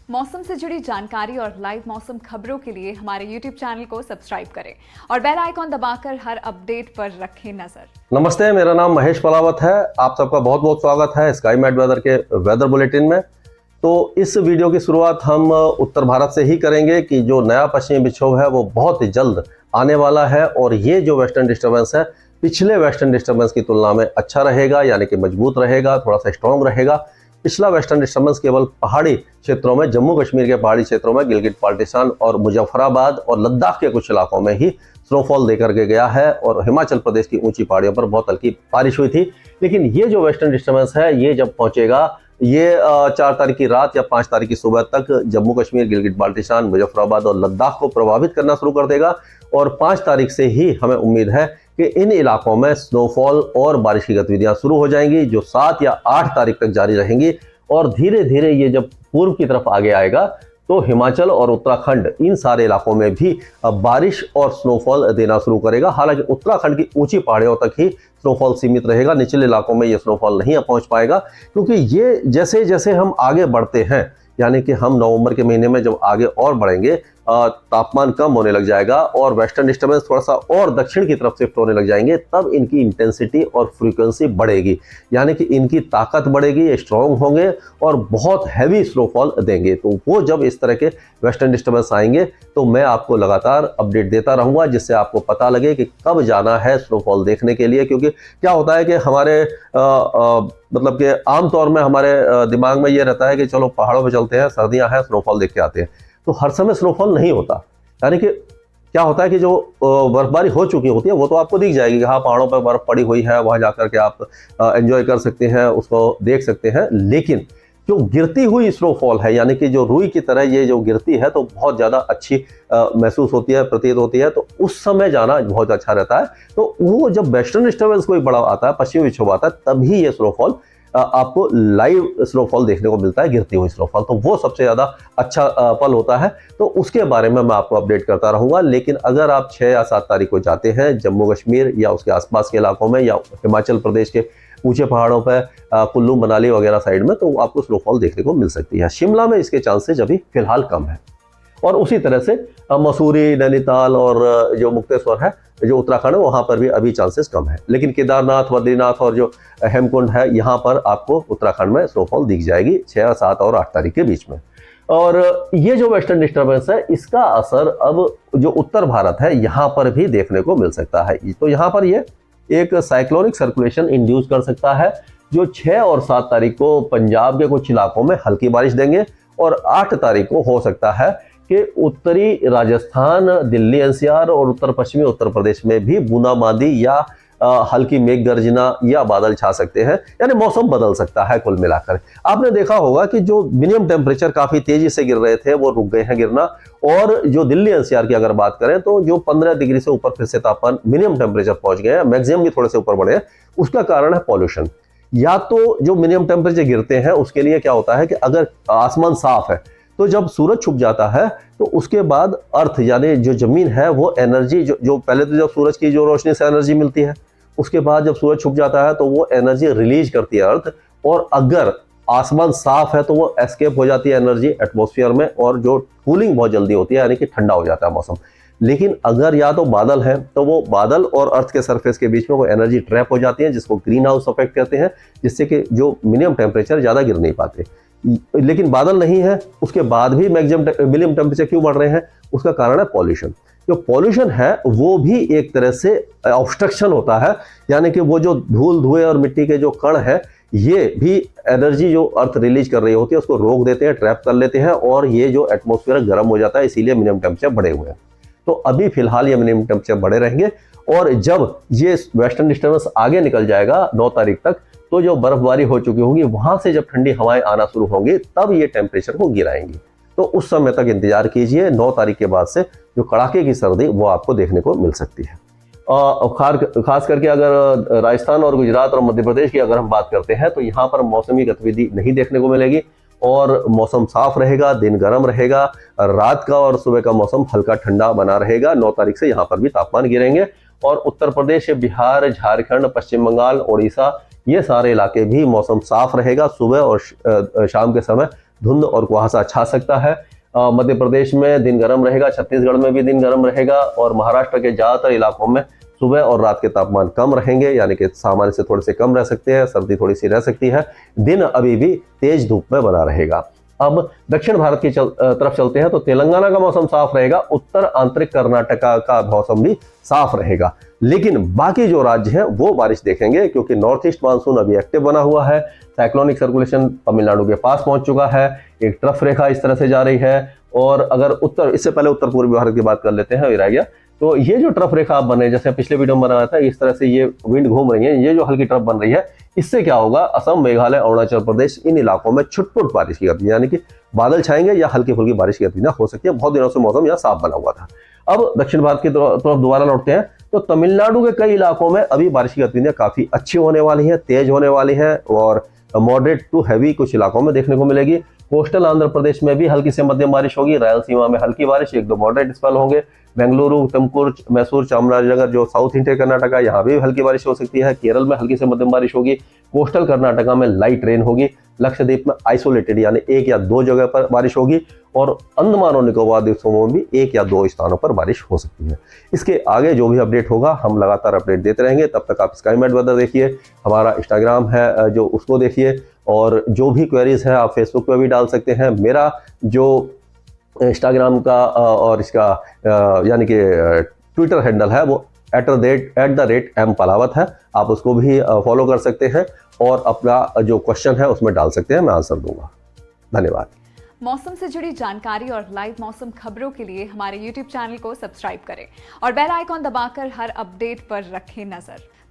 मौसम से जुड़ी जानकारी और लाइव मौसम खबरों के लिए हमारे YouTube चैनल को सब्सक्राइब करें और बेल आइकॉन दबाकर हर अपडेट पर रखें नजर। नमस्ते, मेरा नाम महेश पलावत है। आप सबका बहुत बहुत स्वागत है स्काई मैट वेदर के वेदर बुलेटिन में। तो इस वीडियो की शुरुआत हम उत्तर भारत से ही करेंगे कि जो नया पश्चिमी विक्षोभ है वो बहुत ही जल्द आने वाला है और ये जो वेस्टर्न डिस्टर्बेंस है पिछले वेस्टर्न डिस्टर्बेंस की तुलना में अच्छा रहेगा, यानी कि मजबूत रहेगा, थोड़ा सा स्ट्रॉन्ग रहेगा। पिछला वेस्टर्न डिस्टर्बेंस केवल पहाड़ी क्षेत्रों में, जम्मू कश्मीर के पहाड़ी क्षेत्रों में, गिलगित बाल्टिस्तान और मुजफ्फराबाद और लद्दाख के कुछ इलाकों में ही स्नोफॉल देकर के गया है और हिमाचल प्रदेश की ऊंची पहाड़ियों पर बहुत हल्की बारिश हुई थी। लेकिन ये जो वेस्टर्न डिस्टर्बेंस है ये जब पहुंचेगा, ये 4 तारीख की रात या 5 तारीख की सुबह तक जम्मू कश्मीर, गिलगित बाल्टिस्तान, मुजफ्फराबाद और लद्दाख को प्रभावित करना शुरू कर देगा और 5 तारीख से ही हमें उम्मीद है कि इन इलाकों में स्नोफॉल और बारिश की गतिविधियां शुरू हो जाएंगी, जो 7 या 8 तारीख तक जारी रहेंगी। और धीरे धीरे ये जब पूर्व की तरफ आगे आएगा तो हिमाचल और उत्तराखंड, इन सारे इलाकों में भी बारिश और स्नोफॉल देना शुरू करेगा। हालांकि उत्तराखंड की ऊंची पहाड़ियों तक ही स्नोफॉल सीमित रहेगा, निचले इलाकों में ये स्नोफॉल नहीं पहुंच पाएगा, क्योंकि ये जैसे जैसे हम आगे बढ़ते हैं, यानी कि हम नवंबर के महीने में जब आगे और बढ़ेंगे, तापमान कम होने लग जाएगा और वेस्टर्न डिस्टर्बेंस थोड़ा सा और दक्षिण की तरफ शिफ्ट होने लग जाएंगे, तब इनकी इंटेंसिटी और फ्रीक्वेंसी बढ़ेगी, यानी कि इनकी ताकत बढ़ेगी, स्ट्रॉन्ग होंगे और बहुत हैवी स्नोफॉल देंगे। तो वो जब इस तरह के वेस्टर्न डिस्टर्बेंस आएंगे तो मैं आपको लगातार अपडेट देता रहूँगा, जिससे आपको पता लगे कि कब जाना है स्नोफॉल देखने के लिए। क्योंकि क्या होता है कि हमारे मतलब कि आमतौर में हमारे दिमाग में ये रहता है कि चलो पहाड़ों पर चलते हैं, सर्दियाँ हैं, स्नोफॉल देख के आते हैं। तो हर समय स्नोफॉल नहीं होता, यानी कि क्या होता है कि जो बर्फबारी हो चुकी होती है वो तो आपको दिख जाएगी कि हाँ पहाड़ों पर बर्फ पड़ी हुई है, वहाँ जाकर के आप एंजॉय कर सकते हैं, उसको देख सकते हैं। लेकिन जो गिरती हुई स्नोफॉल है, यानी कि जो रुई की तरह ये जो गिरती है तो बहुत ज़्यादा अच्छी महसूस होती है, प्रतीत होती है, तो उस समय जाना बहुत अच्छा रहता है। तो वो जब वेस्टर्न डिस्टर्बेंस कोई बड़ा आता है, पश्चिमी विक्षोभ आता है, तभी ये स्नोफॉल आपको लाइव स्नोफॉल देखने को मिलता है, गिरती हुई स्नोफॉल। तो वो सबसे ज़्यादा अच्छा पल होता है, तो उसके बारे में मैं आपको अपडेट करता रहूँगा। लेकिन अगर आप 6 या 7 तारीख को जाते हैं जम्मू कश्मीर या उसके आसपास के इलाकों में या हिमाचल प्रदेश के ऊंचे पहाड़ों पर, कुल्लू मनाली वगैरह साइड में, तो आपको स्नोफॉल देखने को मिल सकती है। शिमला में इसके चांसेस अभी फिलहाल कम है और उसी तरह से मसूरी, नैनीताल और जो मुक्तेश्वर है, जो उत्तराखंड है, वहाँ पर भी अभी चांसेस कम है। लेकिन केदारनाथ, बद्रीनाथ और जो हेमकुंड है, यहाँ पर आपको उत्तराखंड में स्नोफॉल दिख जाएगी 6, 7 और 8 तारीख के बीच में। और ये जो वेस्टर्न डिस्टर्बेंस है इसका असर अब जो उत्तर भारत है यहाँ पर भी देखने को मिल सकता है। तो यहाँ पर ये एक साइक्लोनिक सर्कुलेशन इंड्यूस कर सकता है, जो 6 और 7 तारीख को पंजाब के कुछ इलाकों में हल्की बारिश देंगे और 8 तारीख को हो सकता है कि उत्तरी राजस्थान, दिल्ली एनसीआर और उत्तर पश्चिमी उत्तर प्रदेश में भी बूंदाबांदी या हल्की मेघ गर्जना या बादल छा सकते हैं, यानी मौसम बदल सकता है। कुल मिलाकर आपने देखा होगा कि जो मिनिमम टेम्परेचर काफी तेजी से गिर रहे थे वो रुक गए हैं गिरना, और जो दिल्ली एनसीआर की अगर बात करें तो जो 15 डिग्री से ऊपर फिर से तापमान, मिनिमम टेम्परेचर पहुंच गए हैं, मैक्सिमम भी थोड़े से ऊपर बढ़े हैं। उसका कारण है पॉल्यूशन। या तो जो मिनिमम टेम्परेचर गिरते हैं उसके लिए क्या होता है कि अगर आसमान साफ है तो जब सूरज छुप जाता है तो उसके बाद अर्थ, यानी जो जमीन है, वो एनर्जी जो पहले तो जब सूरज की जो रोशनी से एनर्जी मिलती है, उसके बाद जब सूरज छुप जाता है तो वो एनर्जी रिलीज करती है अर्थ, और अगर आसमान साफ है तो वो एस्केप हो जाती है एनर्जी एटमॉस्फेयर में और जो कूलिंग बहुत जल्दी होती है, यानी कि ठंडा हो जाता है मौसम। लेकिन अगर या तो बादल है तो वो बादल और अर्थ के सरफेस के बीच में वो एनर्जी ट्रैप हो जाती है, जिसको ग्रीन हाउस इफेक्ट कहते हैं, जिससे कि जो मिनिमम टेम्परेचर ज़्यादा गिर नहीं पाते। लेकिन बादल नहीं है, उसके बाद भी मिनिमम टेम्परेचर क्यों बढ़ रहे हैं? उसका कारण है पॉल्यूशन। जो पॉल्यूशन है वो भी एक तरह से ऑब्स्ट्रक्शन होता है, यानी कि वो जो धूल, धुएं और मिट्टी के जो कण है, ये भी एनर्जी जो अर्थ रिलीज कर रही होती है उसको रोक देते हैं, ट्रैप कर लेते हैं, और ये जो एटमॉस्फेयर गर्म हो जाता है, इसीलिए मिनिमम टेम्परेचर बढ़े हुए हैं। तो अभी फिलहाल ये मिनिमम टेम्परेचर बढ़े रहेंगे, और जब ये वेस्टर्न डिस्टर्बेंस आगे निकल जाएगा 9 तारीख तक, तो जो बर्फबारी हो चुकी होगी वहां से जब ठंडी हवाएं आना शुरू होंगी तब ये टेम्परेचर को गिराएंगी। तो उस समय तक इंतजार कीजिए। 9 तारीख के बाद से जो कड़ाके की सर्दी वो आपको देखने को मिल सकती है। खास करके अगर राजस्थान और गुजरात और मध्य प्रदेश की अगर हम बात करते हैं तो यहाँ पर मौसमी गतिविधि नहीं देखने को मिलेगी और मौसम साफ रहेगा, दिन गर्म रहेगा, रात का और सुबह का मौसम हल्का ठंडा बना रहेगा। 9 तारीख से यहाँ पर भी तापमान गिरेंगे और उत्तर प्रदेश, बिहार, झारखंड, पश्चिम बंगाल, ओडिशा, ये सारे इलाके भी मौसम साफ रहेगा। सुबह और शाम के समय धुंध और कुहासा छा सकता है। मध्य प्रदेश में दिन गर्म रहेगा, छत्तीसगढ़ में भी दिन गर्म रहेगा और महाराष्ट्र के ज़्यादातर इलाकों में सुबह और रात के तापमान कम रहेंगे, यानी कि सामान्य से थोड़े से कम रह सकते हैं, सर्दी थोड़ी सी रह सकती है। दिन अभी भी तेज धूप में बना रहेगा। अब दक्षिण भारत की तरफ चलते हैं तो तेलंगाना का मौसम साफ रहेगा, उत्तर आंतरिक कर्नाटका का मौसम भी साफ रहेगा, लेकिन बाकी जो राज्य हैं वो बारिश देखेंगे क्योंकि नॉर्थ ईस्ट मानसून अभी एक्टिव बना हुआ है। साइक्लोनिक सर्कुलेशन तमिलनाडु के पास पहुंच चुका है, एक ट्रफ रेखा इस तरह से जा रही है। और अगर इससे पहले उत्तर पूर्वी भारत की बात कर लेते हैं, रह गया। तो ये जो ट्रफ रेखा आप बन रही है, जैसे पिछले वीडियो में बनाया था, इस तरह से ये विंड घूम रही है, ये जो हल्की ट्रफ बन रही है, इससे क्या होगा, असम, मेघालय, अरुणाचल प्रदेश, इन इलाकों में छुटपुट बारिश की गतिविधि, यानी कि बादल छाएंगे या हल्की फुल्की बारिश की गतिविधियां हो सकती है। बहुत दिनों से मौसम यहाँ साफ बना हुआ था। अब दक्षिण भारत की तरफ दोबारा लौटते हैं तो तमिलनाडु के कई इलाकों में अभी बारिश की गतिविधियां काफी अच्छी होने वाली है, तेज होने वाली है और मॉडरेट टू हैवी कुछ इलाकों में देखने को मिलेगी। कोस्टल आंध्र प्रदेश में भी हल्की से मध्यम बारिश होगी, रायलसीमा में हल्की बारिश, एक दो मॉडरेट स्पेल होंगे। बेंगलुरु, तुमकुर, मैसूर, चामराजनगर जो साउथ इंडियन कर्नाटका, यहाँ भी हल्की बारिश हो सकती है। केरल में हल्की से मध्यम बारिश होगी, कोस्टल कर्नाटका में लाइट रेन होगी, लक्षद्वीप में आइसोलेटेड यानी एक या दो जगह पर बारिश होगी और अंडमान और निकोबार द्वीप समूह में भी एक या दो स्थानों पर बारिश हो सकती है। इसके आगे जो भी अपडेट होगा हम लगातार अपडेट देते रहेंगे। तब तक आप स्काई मैट वेदर देखिए, हमारा इंस्टाग्राम है जो उसको देखिए और जो भी क्वेरीज है आप फेसबुक पर भी डाल सकते हैं। मेरा जो इंस्टाग्राम का और इसका यानी कि ट्विटर हैंडल है वो @m है, आप उसको भी फॉलो कर सकते हैं और अपना जो क्वेश्चन है उसमें डाल सकते हैं, मैं आंसर दूंगा। धन्यवाद। मौसम से जुड़ी जानकारी और लाइव मौसम खबरों के लिए हमारे YouTube चैनल को सब्सक्राइब करें और बेल आइकॉन दबाकर हर अपडेट पर रखें नजर।